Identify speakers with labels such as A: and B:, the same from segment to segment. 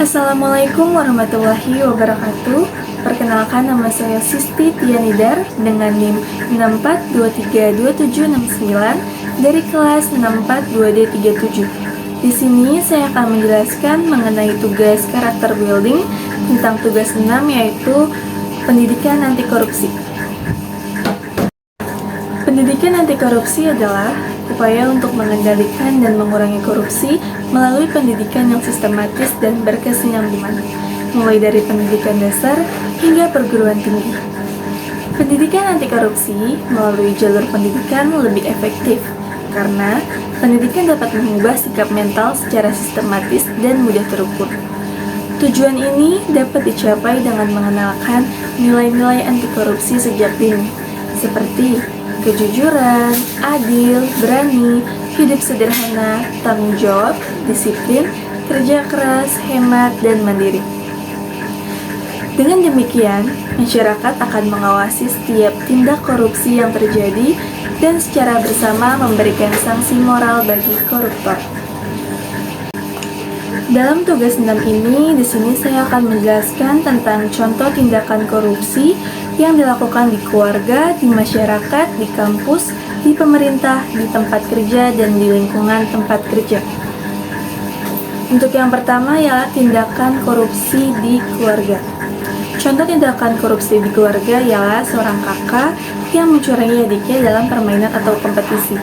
A: Assalamualaikum warahmatullahi wabarakatuh. Perkenalkan, nama saya Sisti Tianidar dengan NIM 64232769 dari kelas 642D37. Di sini saya akan menjelaskan mengenai tugas karakter building tentang tugas 6, yaitu pendidikan anti korupsi. Pendidikan anti korupsi adalah upaya untuk mengendalikan dan mengurangi korupsi melalui pendidikan yang sistematis dan berkesinambungan, mulai dari pendidikan dasar hingga perguruan tinggi. Pendidikan anti korupsi melalui jalur pendidikan lebih efektif karena pendidikan dapat mengubah sikap mental secara sistematis dan mudah terukur. Tujuan ini dapat dicapai dengan mengenalkan nilai-nilai anti korupsi sejak dini, seperti kejujuran, adil, berani, hidup sederhana, tanggung jawab, disiplin, kerja keras, hemat, dan mandiri. Dengan demikian, masyarakat akan mengawasi setiap tindak korupsi yang terjadi dan secara bersama memberikan sanksi moral bagi koruptor. Dalam tugas 6 ini, di sini saya akan menjelaskan tentang contoh tindakan korupsi yang dilakukan di keluarga, di masyarakat, di kampus, di pemerintah, di tempat kerja, dan di lingkungan tempat kerja. Untuk yang pertama ialah tindakan korupsi di keluarga. Contoh tindakan korupsi di keluarga ialah seorang kakak yang mencurangi adiknya dalam permainan atau kompetisi.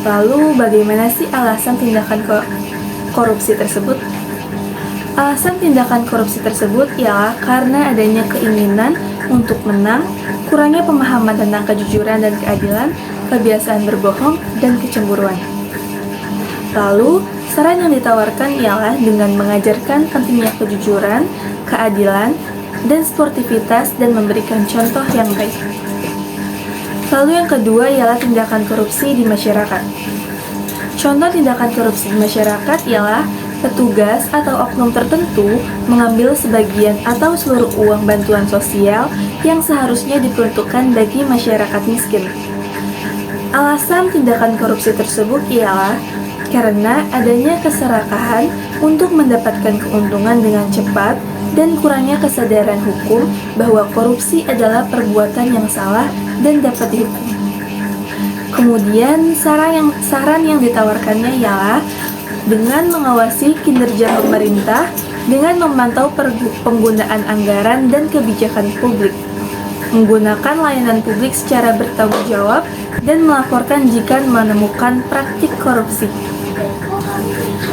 A: Lalu, bagaimana sih alasan tindakan korupsi tersebut? Alasan tindakan korupsi tersebut ialah karena adanya keinginan untuk menang, kurangnya pemahaman tentang kejujuran dan keadilan, kebiasaan berbohong, dan kecemburuan. Lalu, saran yang ditawarkan ialah dengan mengajarkan pentingnya kejujuran, keadilan, dan sportivitas dan memberikan contoh yang baik. Lalu yang kedua ialah tindakan korupsi di masyarakat. Contoh tindakan korupsi di masyarakat ialah petugas atau oknum tertentu mengambil sebagian atau seluruh uang bantuan sosial yang seharusnya diperuntukkan bagi masyarakat miskin. Alasan tindakan korupsi tersebut ialah karena adanya keserakahan untuk mendapatkan keuntungan dengan cepat dan kurangnya kesadaran hukum bahwa korupsi adalah perbuatan yang salah dan dapat dihukum. Kemudian saran yang ditawarkannya ialah dengan mengawasi kinerja pemerintah, dengan memantau penggunaan anggaran dan kebijakan publik, menggunakan layanan publik secara bertanggung jawab, dan melaporkan jika menemukan praktik korupsi.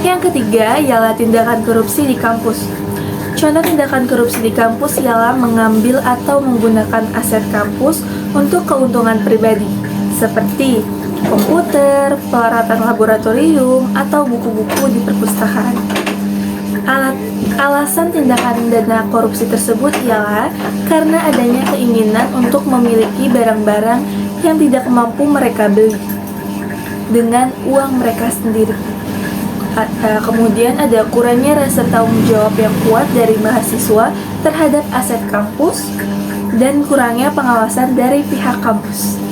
A: Yang ketiga ialah tindakan korupsi di kampus. Contoh tindakan korupsi di kampus ialah mengambil atau menggunakan aset kampus untuk keuntungan pribadi, seperti komputer, peralatan laboratorium, atau buku-buku di perpustakaan. Alasan tindakan dana korupsi tersebut ialah karena adanya keinginan untuk memiliki barang-barang yang tidak mampu mereka beli dengan uang mereka sendiri. Kemudian ada kurangnya rasa tanggung jawab yang kuat dari mahasiswa terhadap aset kampus dan kurangnya pengawasan dari pihak kampus.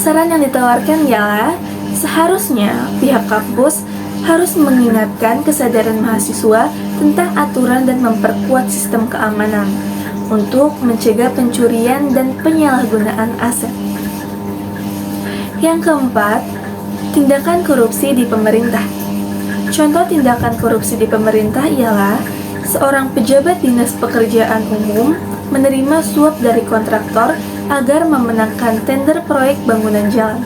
A: Saran yang ditawarkan ialah seharusnya pihak kampus harus mengingatkan kesadaran mahasiswa tentang aturan dan memperkuat sistem keamanan untuk mencegah pencurian dan penyalahgunaan aset. Yang keempat, tindakan korupsi di pemerintah. Contoh tindakan korupsi di pemerintah ialah seorang pejabat dinas pekerjaan umum menerima suap dari kontraktor agar memenangkan tender proyek bangunan jalan.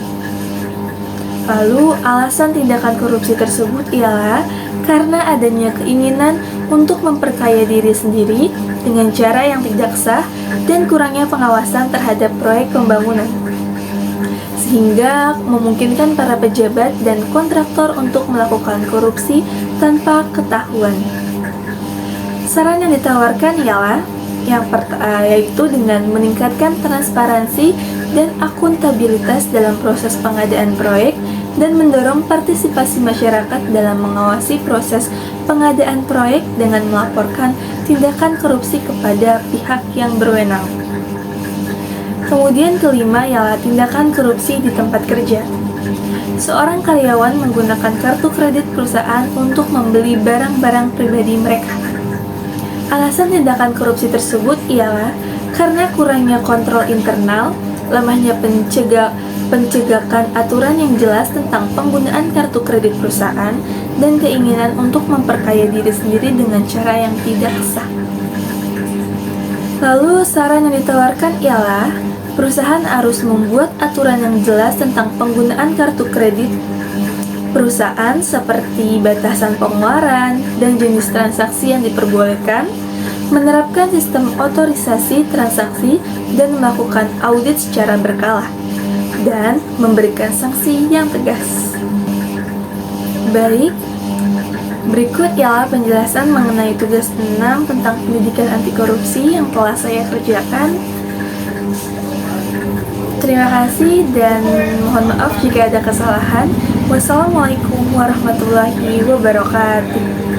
A: Lalu, alasan tindakan korupsi tersebut ialah karena adanya keinginan untuk memperkaya diri sendiri dengan cara yang tidak sah dan kurangnya pengawasan terhadap proyek pembangunan, sehingga memungkinkan para pejabat dan kontraktor untuk melakukan korupsi tanpa ketahuan. Saran yang ditawarkan ialah yaitu dengan meningkatkan transparansi dan akuntabilitas dalam proses pengadaan proyek dan mendorong partisipasi masyarakat dalam mengawasi proses pengadaan proyek dengan melaporkan tindakan korupsi kepada pihak yang berwenang. Kemudian kelima ialah tindakan korupsi di tempat kerja. Seorang karyawan menggunakan kartu kredit perusahaan untuk membeli barang-barang pribadi mereka. Alasan tindakan korupsi tersebut ialah karena kurangnya kontrol internal, lemahnya pencegahan aturan yang jelas tentang penggunaan kartu kredit perusahaan, dan keinginan untuk memperkaya diri sendiri dengan cara yang tidak sah. Lalu saran yang ditawarkan ialah perusahaan harus membuat aturan yang jelas tentang penggunaan kartu kredit perusahaan seperti batasan pengeluaran dan jenis transaksi yang diperbolehkan, menerapkan sistem otorisasi transaksi dan melakukan audit secara berkala, dan memberikan sanksi yang tegas. Baik, berikut ialah penjelasan mengenai tugas 6 tentang pendidikan anti korupsi yang telah saya kerjakan. Terima kasih dan mohon maaf jika ada kesalahan. Wassalamualaikum warahmatullahi wabarakatuh.